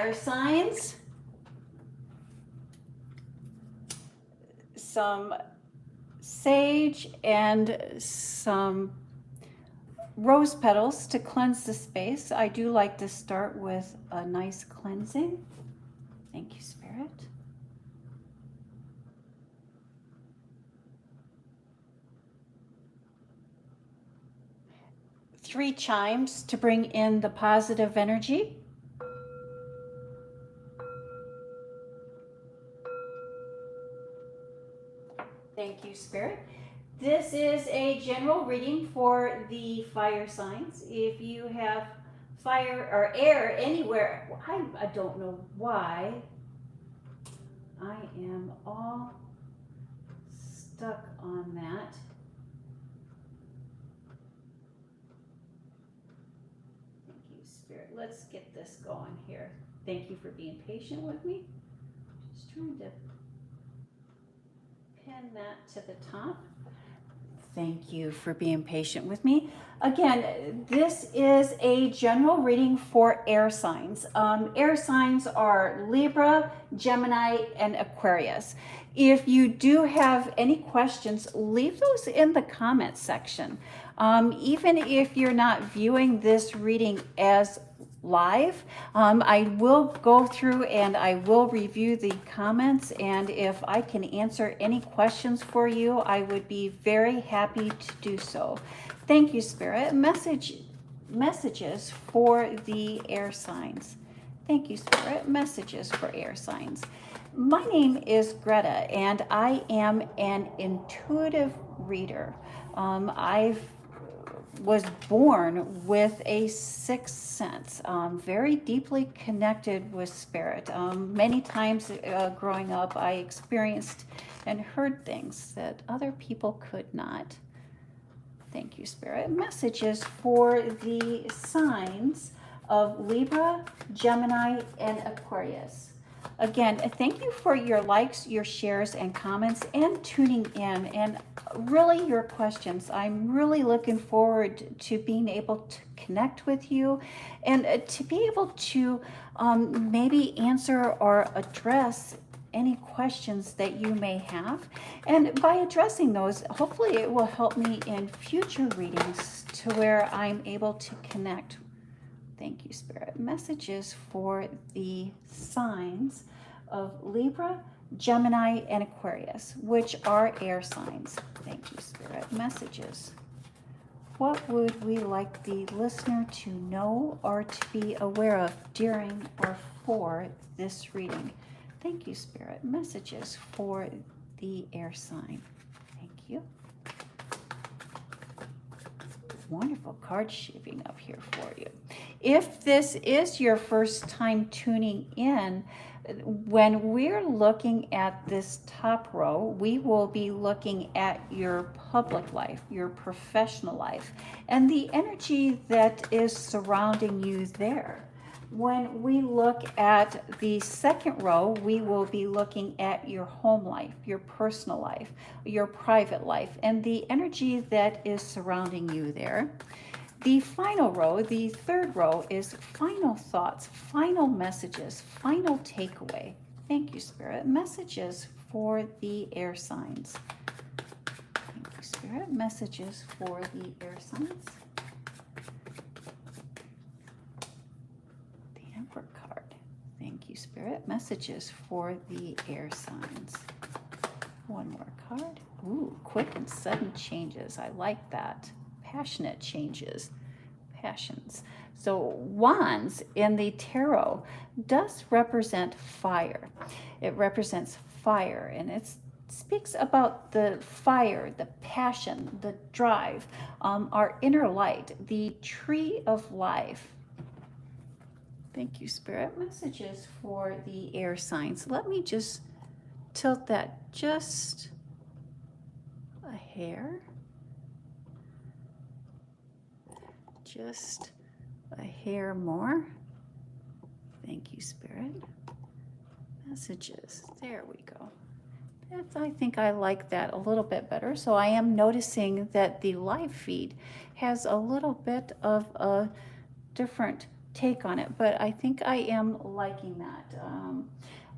air signs, some sage and some rose petals to cleanse the space. I do like to start with a nice cleansing. Thank you, Spirit. Three chimes to bring in the positive energy. Thank you, Spirit. This is a general reading for the fire signs. If you have fire or air anywhere, I don't know why I am all stuck on that. Thank you, Spirit. Let's get this going here. Thank you for being patient with me. Just trying to pin that to the top. Thank you for being patient with me. Again, this is a general reading for air signs. Air signs are Libra, Gemini, and Aquarius. If you do have any questions, leave those in the comments section. Even if you're not viewing this reading as live, I will go through and I will review the comments, and if I can answer any questions for you, I would be very happy to do so. Thank you, Spirit. Messages for the air signs. Thank you, Spirit. Messages for air signs. My name is Greta, and I am an intuitive reader. I was born with a sixth sense, very deeply connected with spirit. Many times growing up, I experienced and heard things that other people could not. Thank you, Spirit. Messages for the signs of Libra, Gemini, and Aquarius. Again, thank you for your likes, your shares, and comments, and tuning in, and really your questions. I'm really looking forward to being able to connect with you and to be able to maybe answer or address any questions that you may have. And by addressing those, hopefully it will help me in future readings to where I'm able to connect. Thank you, Spirit. Messages for the signs of Libra, Gemini, and Aquarius, which are air signs. Thank you, Spirit. Messages. What would we like the listener to know or to be aware of during or for this reading? Thank you, Spirit. Messages for the air sign. Thank you. Wonderful card shaping up here for you. If this is your first time tuning in, when we're looking at this top row, we will be looking at your public life, your professional life, and the energy that is surrounding you there. When we look at the second row, we will be looking at your home life, your personal life, your private life, and the energy that is surrounding you there. The final row, the third row, is final thoughts, final messages, final takeaway. Thank you, Spirit. Messages for the air signs. Thank you, Spirit. Messages for the air signs. Card. Thank you, Spirit. Messages for the air signs. One more card. Ooh, quick and sudden changes. I like that. Passionate changes. Passions. So wands in the tarot does represent fire. It represents fire, and it speaks about the fire, the passion, the drive, our inner light, the tree of life. Thank you, Spirit. Messages for the air signs. Let me just tilt that just a hair. Just a hair more. Thank you, Spirit. Messages. There we go. I think I like that a little bit better. So I am noticing that the live feed has a little bit of a different take on it, but I think I am liking that.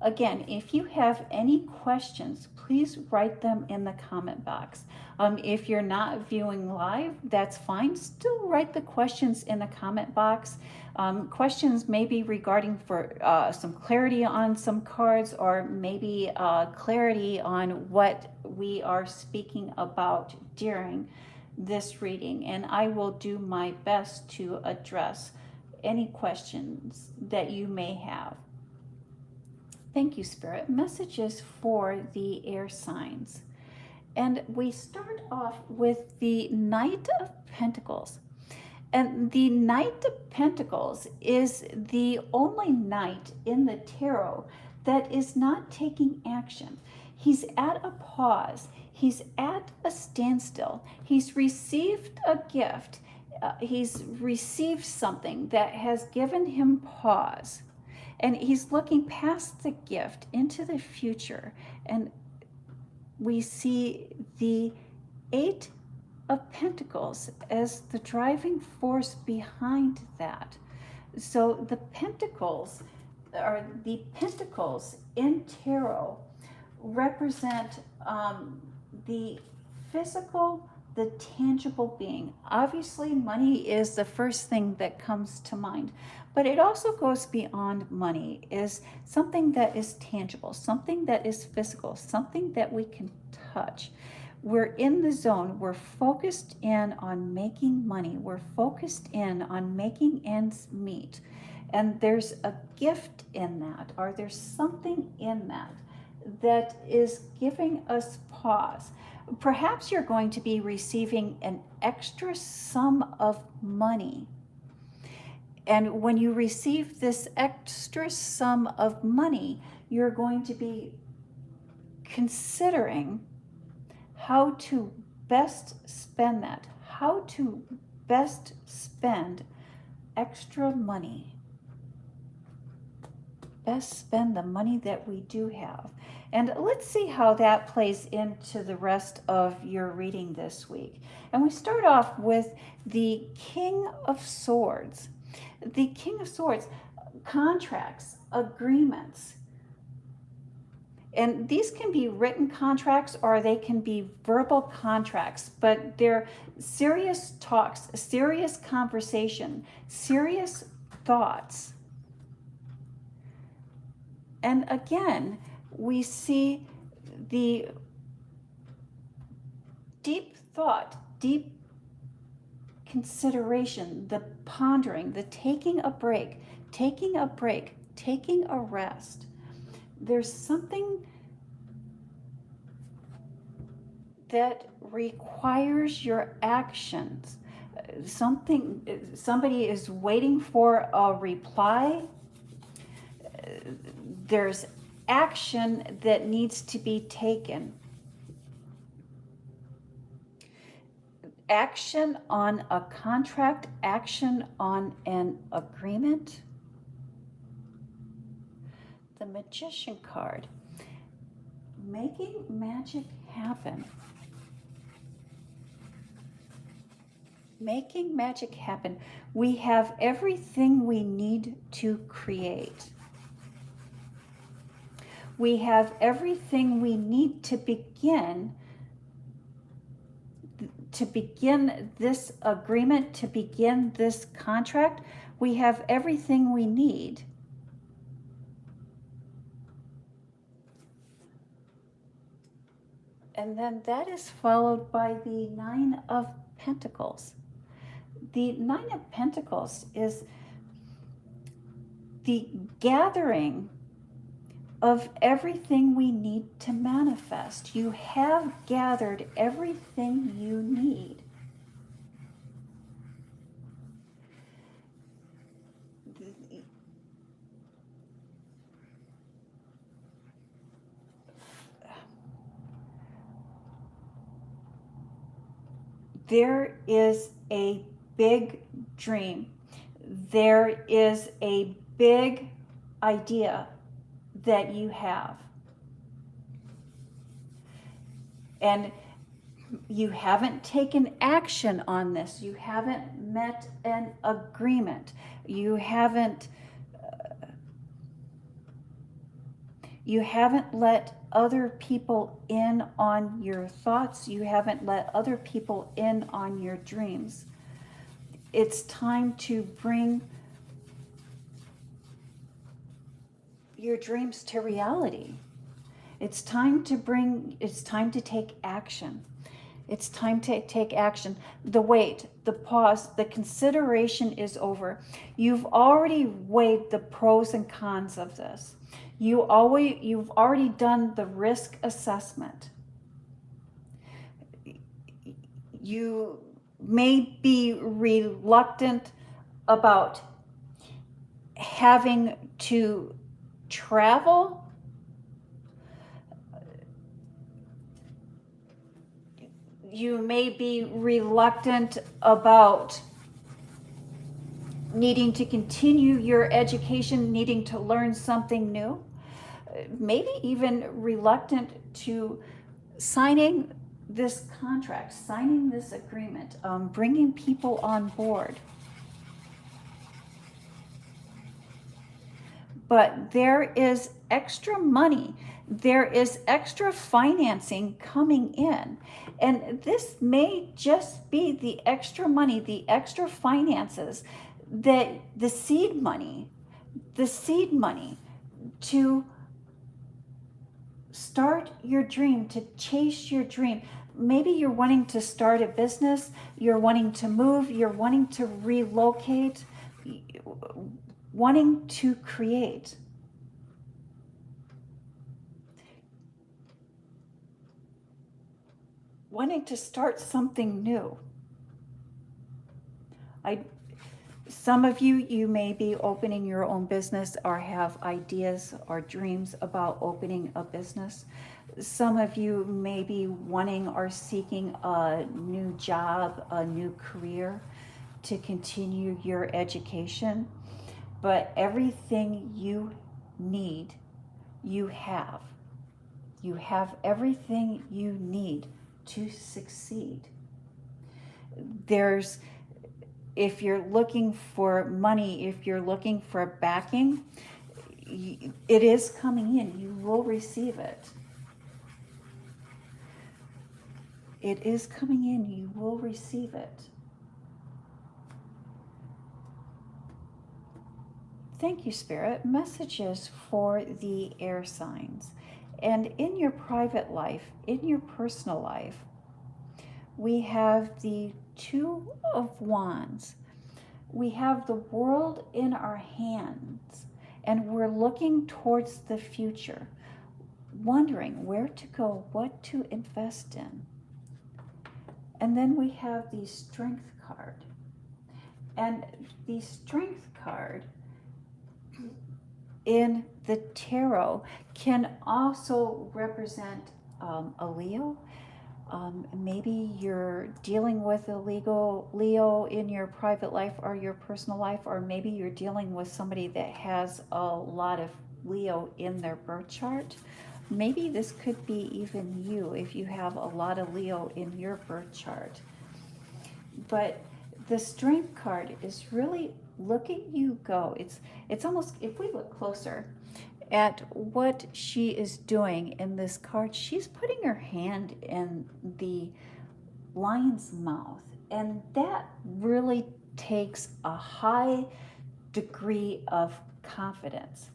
Again, if you have any questions, please write them in the comment box. If you're not viewing live, that's fine. Still write the questions in the comment box. Questions maybe regarding for some clarity on some cards, or maybe clarity on what we are speaking about during this reading. And I will do my best to address any questions that you may have. Thank you, Spirit. Messages for the air signs. And we start off with the Knight of Pentacles. And the Knight of Pentacles is the only knight in the tarot that is not taking action. He's at a pause. He's at a standstill. He's received a gift. He's received something that has given him pause. And he's looking past the gift into the future. And we see the Eight of Pentacles as the driving force behind that. So the pentacles, or the pentacles in tarot, represent the physical, the tangible being. Obviously, money is the first thing that comes to mind, but it also goes beyond money, is something that is tangible, something that is physical, something that we can touch. We're in the zone. We're focused in on making money. We're focused in on making ends meet. And there's a gift in that, or there's something in that that is giving us pause. Perhaps you're going to be receiving an extra sum of money. And when you receive this extra sum of money, you're going to be considering how to best spend that, how to best spend extra money. Best spend the money that we do have. And let's see how that plays into the rest of your reading this week. And we start off with the King of Swords. The King of Swords, contracts, agreements. And these can be written contracts or they can be verbal contracts, but they're serious talks, serious conversation, serious thoughts. And again, we see the deep thought, deep consideration, the pondering, the taking a break, taking a rest. There's something that requires your actions. Somebody is waiting for a reply. There's action that needs to be taken. Action on a contract, action on an agreement. The Magician card, making magic happen. Making magic happen. We have everything we need to create. We have everything we need to begin this agreement, to begin this contract. We have everything we need. And then that is followed by the Nine of Pentacles. The Nine of Pentacles is the gathering of everything we need to manifest. You have gathered everything you need. There is a big dream. There is a big idea that you have. And You haven't taken action on this. You haven't met an agreement. You haven't let other people in on your thoughts. You haven't let other people in on your dreams. It's time to bring your dreams to reality. It's time to take action. It's time to take action. The wait, the pause, the consideration is over. You've already weighed the pros and cons of this. You've already done the risk assessment. You may be reluctant about having to travel. You may be reluctant about needing to continue your education, needing to learn something new. Maybe even reluctant to signing this contract, signing this agreement, bringing people on board. But there is extra money, there is extra financing coming in. And this may just be the extra money, the extra finances, that the seed money to start your dream, to chase your dream. Maybe you're wanting to start a business, you're wanting to move, you're wanting to relocate, wanting to create. Wanting to start something new. Some of you may be opening your own business or have ideas or dreams about opening a business. Some of you may be wanting or seeking a new job, a new career to continue your education. But everything you need, you have. You have everything you need to succeed. If you're looking for money, if you're looking for backing, it is coming in. You will receive it. It is coming in. You will receive it. Thank you, Spirit. Messages for the air signs. And in your private life, in your personal life, we have the Two of Wands. We have the world in our hands, and we're looking towards the future, wondering where to go, what to invest in. And then we have the Strength card. And the Strength card in the tarot can also represent a Leo. Maybe you're dealing with a Leo in your private life or your personal life, or maybe you're dealing with somebody that has a lot of Leo in their birth chart. Maybe this could be even you if you have a lot of Leo in your birth chart. But the Strength card is really, look at you go. It's almost, if we look closer at what she is doing in this card, she's putting her hand in the lion's mouth, and that really takes a high degree of confidence,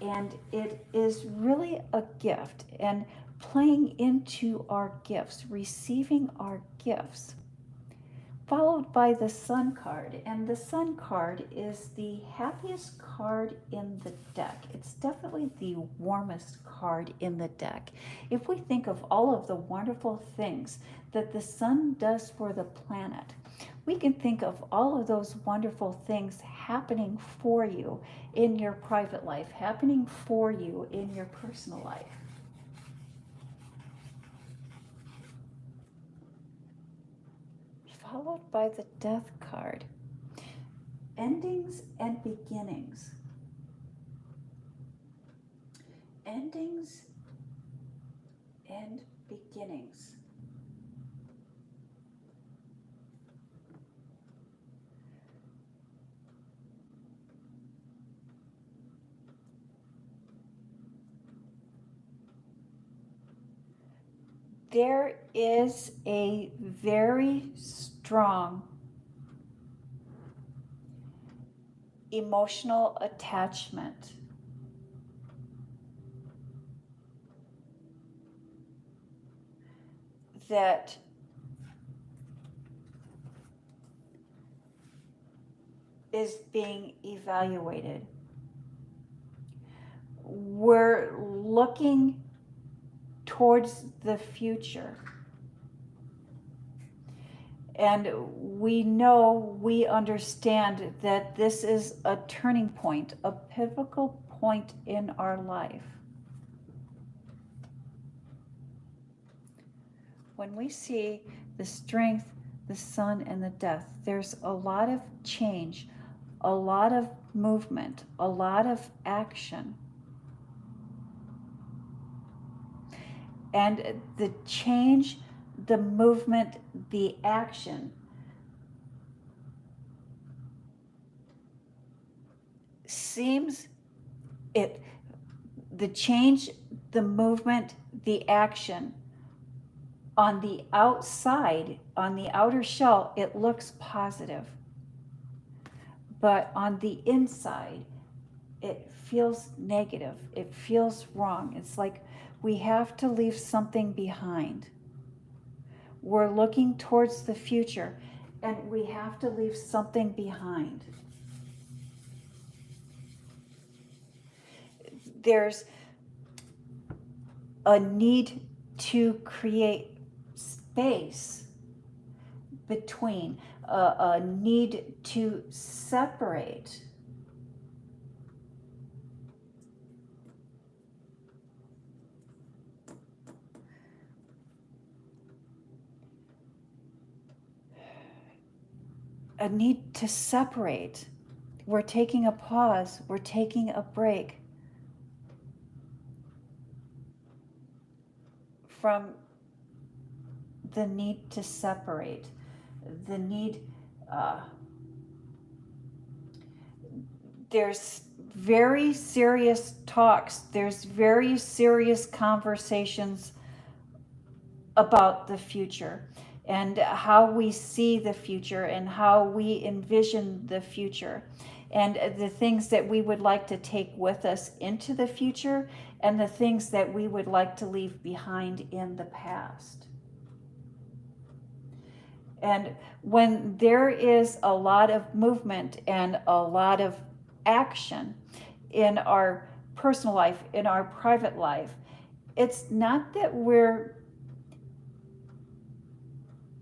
and it is really a gift, and playing into our gifts, receiving our gifts, followed by the Sun card. And the Sun card is the happiest card in the deck. It's definitely the warmest card in the deck. If we think of all of the wonderful things that the sun does for the planet, we can think of all of those wonderful things happening for you in your private life, happening for you in your personal life. Followed by the Death card. Endings and beginnings. Endings and beginnings. There is a very strong emotional attachment that is being evaluated. We're looking towards the future. And we know, we understand that this is a turning point, a pivotal point in our life. When we see the strength, the sun, and the death, there's a lot of change, a lot of movement, a lot of action. And the change, the movement, the action seems the change, the movement, the action on the outside, on the outer shell, it looks positive. But on the inside, it feels negative. It feels wrong. It's like we have to leave something behind. We're looking towards the future, and we have to leave something behind. There's a need to create space between, a need to separate. A need to separate. We're taking a pause. We're taking a break from the need to separate. The need, there's very serious talks. There's very serious conversations about the future and how we see the future and how we envision the future and the things that we would like to take with us into the future and the things that we would like to leave behind in the past. And when there is a lot of movement and a lot of action in our personal life, in our private life, it's not that we're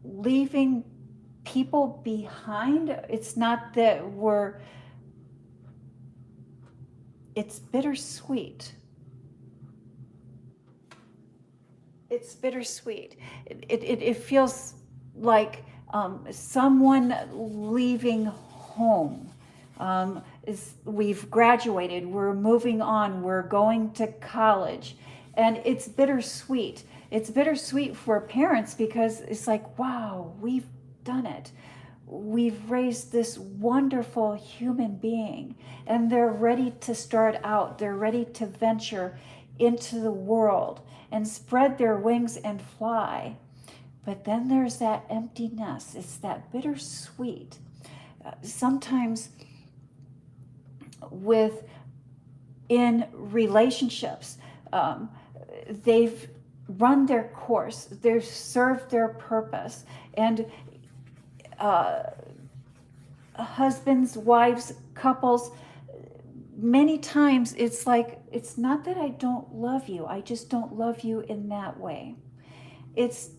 leaving people behind. It's not that it's bittersweet. It's bittersweet. It feels like someone leaving home. We've graduated, we're moving on, we're going to college, and it's bittersweet. It's bittersweet for parents because it's like, wow, we've done it. We've raised this wonderful human being, and they're ready to start out. They're ready to venture into the world and spread their wings and fly. But then there's that emptiness. It's that bittersweet. Sometimes in relationships, they've run their course, they've served their purpose, and husbands, wives, couples, many times it's like, it's not that I don't love you, I just don't love you in that way. It's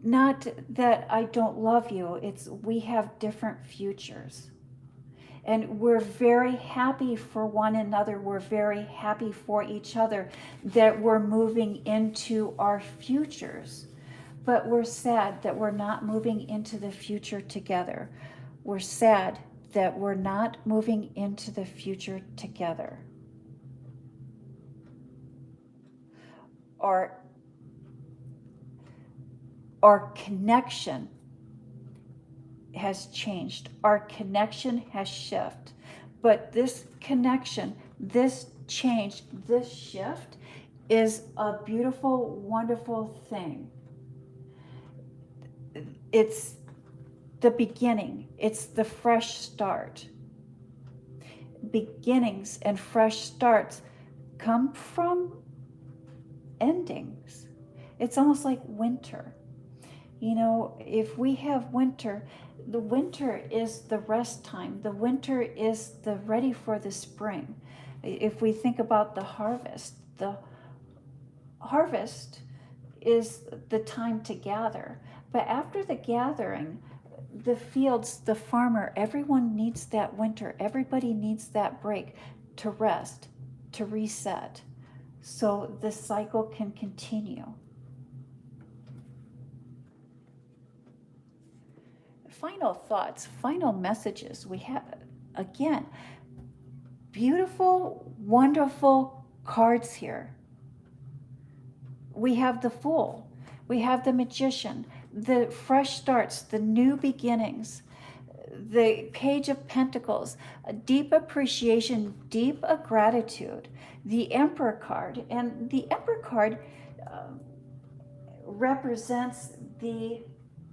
not that I don't love you, it's we have different futures. And we're very happy for one another. We're very happy for each other that we're moving into our futures. But we're sad that we're not moving into the future together. We're sad that we're not moving into the future together. Or our connection has changed. Our connection has shifted. But this connection, this change, this shift is a beautiful, wonderful thing. It's the beginning. It's the fresh start. Beginnings and fresh starts come from endings. It's almost like winter. You know, if we have winter, the winter is the rest time. The winter is the ready for the spring. If we think about the harvest is the time to gather. But after the gathering, the fields, the farmer, everyone needs that winter. Everybody needs that break to rest, to reset, so the cycle can continue. Final thoughts, final messages. We have, again, beautiful, wonderful cards here. We have the Fool, we have the Magician, the fresh starts, the new beginnings, the Page of Pentacles, a deep appreciation, deep gratitude, the Emperor card. And the Emperor card represents the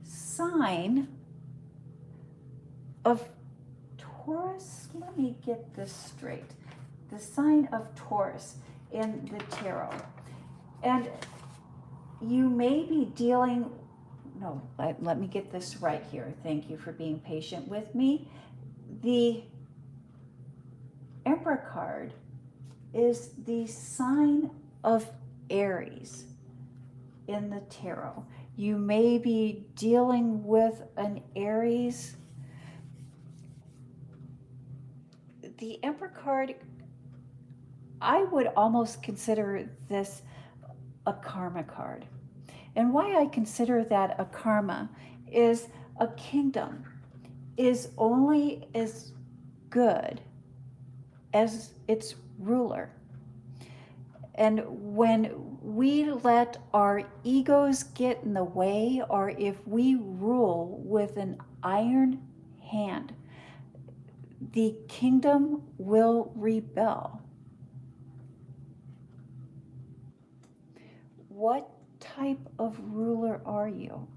sign of Taurus. Let me get this straight. The sign of Taurus in the tarot. And you may be dealing, no, let me get this right here. Thank you for being patient with me. The Emperor card is the sign of Aries in the tarot. You may be dealing with an Aries. The Emperor card, I would almost consider this a karma card. And why I consider that a karma is a kingdom is only as good as its ruler. And when we let our egos get in the way, or if we rule with an iron hand, the kingdom will rebel. What type of ruler are you?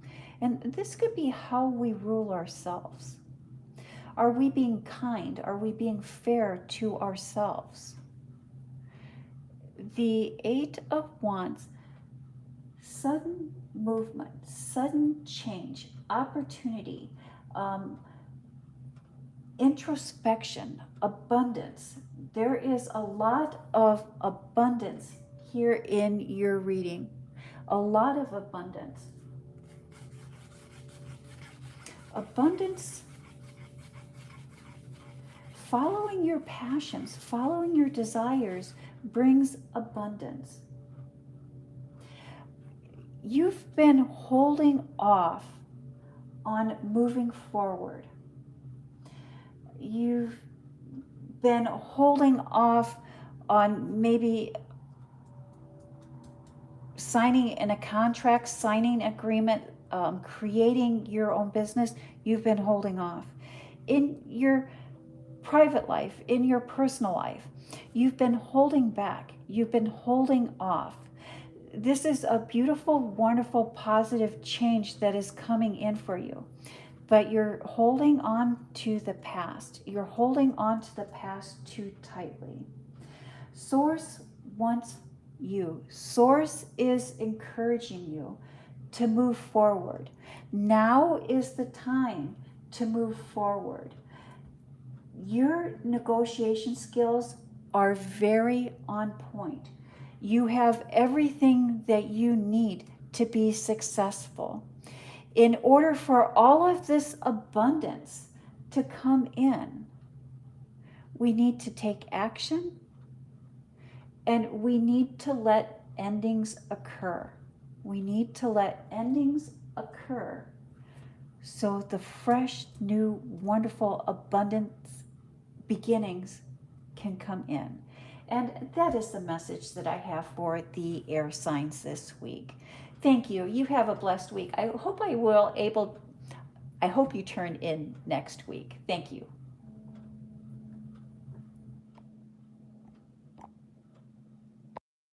And this could be how we rule ourselves. Are we being kind? Are we being fair to ourselves? The Eight of Wands, sudden movement, sudden change, opportunity, introspection, abundance. There is a lot of abundance here in your reading. A lot of abundance. Abundance, following your passions, following your desires brings abundance. You've been holding off on moving forward. You've been holding off on maybe signing in a contract, signing agreement, creating your own business. You've been holding off. In your private life, in your personal life, you've been holding back. You've been holding off. This is a beautiful, wonderful, positive change that is coming in for you. But you're holding on to the past. You're holding on to the past too tightly. Source wants you. Source is encouraging you to move forward. Now is the time to move forward. Your negotiation skills are very on point. You have everything that you need to be successful. In order for all of this abundance to come in, we need to take action, and we need to let endings occur. We need to let endings occur so the fresh, new, wonderful, abundance beginnings can come in. And that is the message that I have for the air signs this week. Thank you. You have a blessed week. I hope you turn in next week. Thank you.